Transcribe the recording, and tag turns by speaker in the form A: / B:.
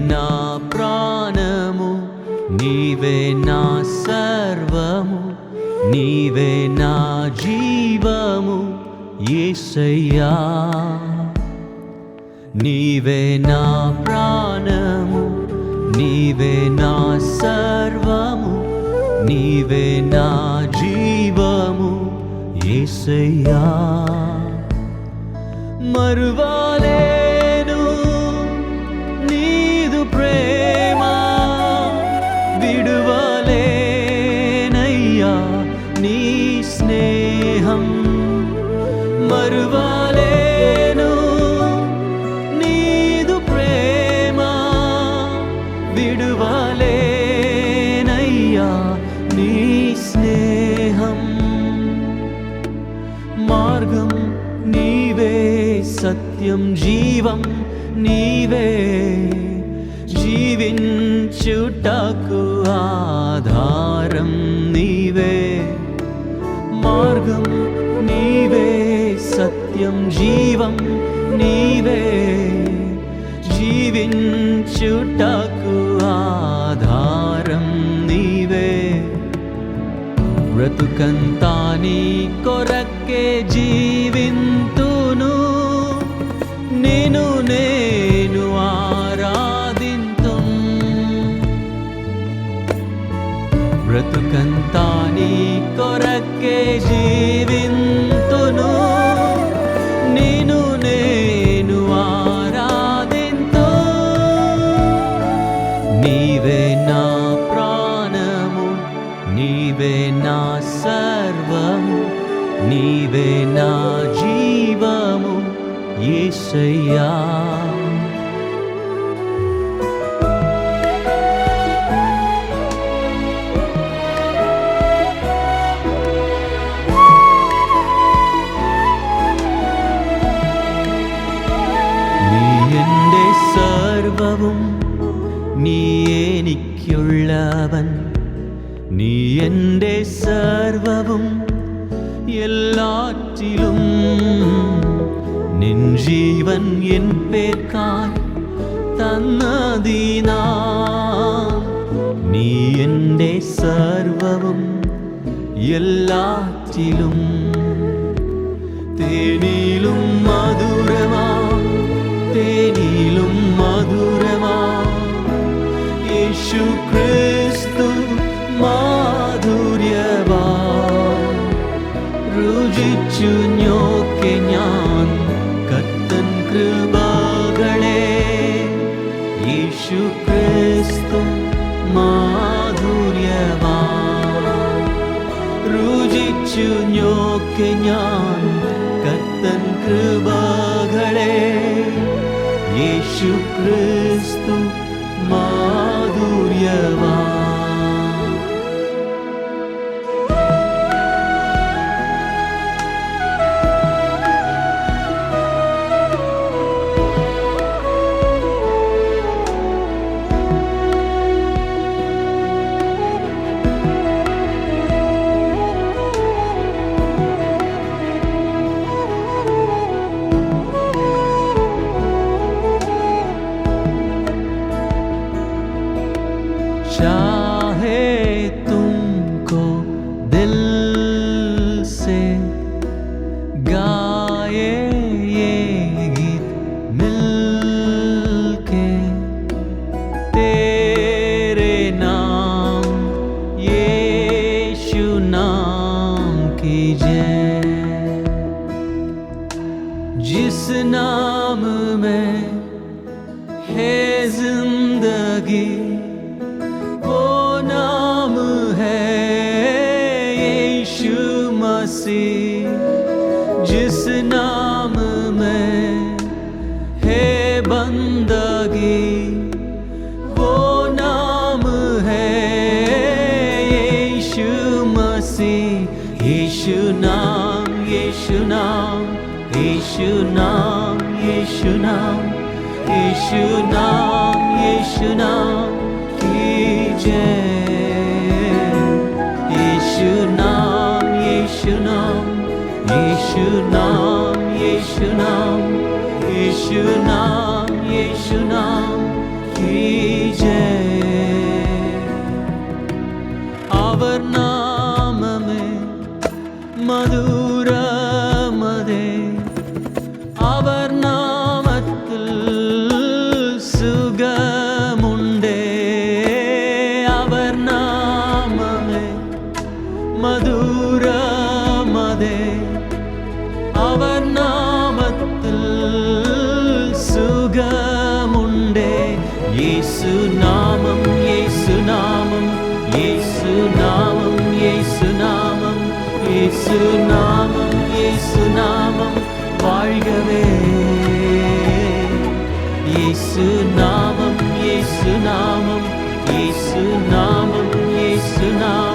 A: నా ప్రాణము, నీవే నా సర్వము, నీవే నా జీవము యేసయ్యా. నీవే నా ప్రాణము, నీవే నా సర్వము, నీవే నా జీవము యేసయ్యా. మరువలేను నీదు ప్రేమ, విడువలేనయ్యా నీ స్నేహం. మరువలేను నీదు ప్రేమ, విడువలేనయ్యా నీ స్నేహం. మార్గం నీవే, సత్యం జీవం నీవే, జీవించుటకు ఆధారం నీవే. మార్గం నీవే, సత్యం జీవం నీవే, జీవించుటకు ఆధారం నీవే. బ్రతుకంతా నీ కొరకే జీవింతును, నేను ఆరాధింతుం. బ్రతుకంతా నీ కొరకే జీవింతును, నేను ఆరాధింతు. నీవే నా ప్రాణము, నీవే నా సర్వము, నీవే నా జీవము యేసయ్యా. നീ എൻ്റെ സർവവും, നീ എനിക്കുള്ളവൻ. നീ എൻ്റെ സർവവും, എല്ലാറ്റിലും നിൻ ജീവൻ എൻ പേർക്കായി തന്നതിനാം. നീ എൻ്റെ സർവവും എല്ലാറ്റിലും. തേനിലും മധുരമാ, തേനിലും മധുരമാ യേശു ക്രിസ്തു മാധുര്യവാ. രുചിച്ചു നോക്കെ ഞാൻ കർത്തൻ കൃപകളെ. യേശു ക്രിസ്തു മാധുര്യവാ. രുചിച്ചു നോക്കെ ഞാൻ കർത്തൻ കൃപകളെ. യേശു ക്രിസ്തു മാധുര്യവാ. चाहे तुमको दिल से गाए ये गीत मिलके. तेरे नाम यीशु नाम की जय. जिस नाम में है जिंदगी, वो नाम है यीशु मसीह. जिस नाम में है बंदगी, वो नाम है यीशु मसीह. यीशु नाम, यीशु नाम, यीशु नाम, यीशु नाम, यीशु नाम, यीशु नाम की जय. यीशु नाम, यीशु नाम, यीशु नाम, यीशु नाम, यीशु नाम, यीशु नाम की இயேசு நாமம், இயேசு நாமம், இயேசு நாமம், இயேசு நாமம், இயேசு நாமம், இயேசு நாமம் வாழ்கவே. இயேசு நாமம், இயேசு நாமம், இயேசு நாமம், இயேசு நாமம்.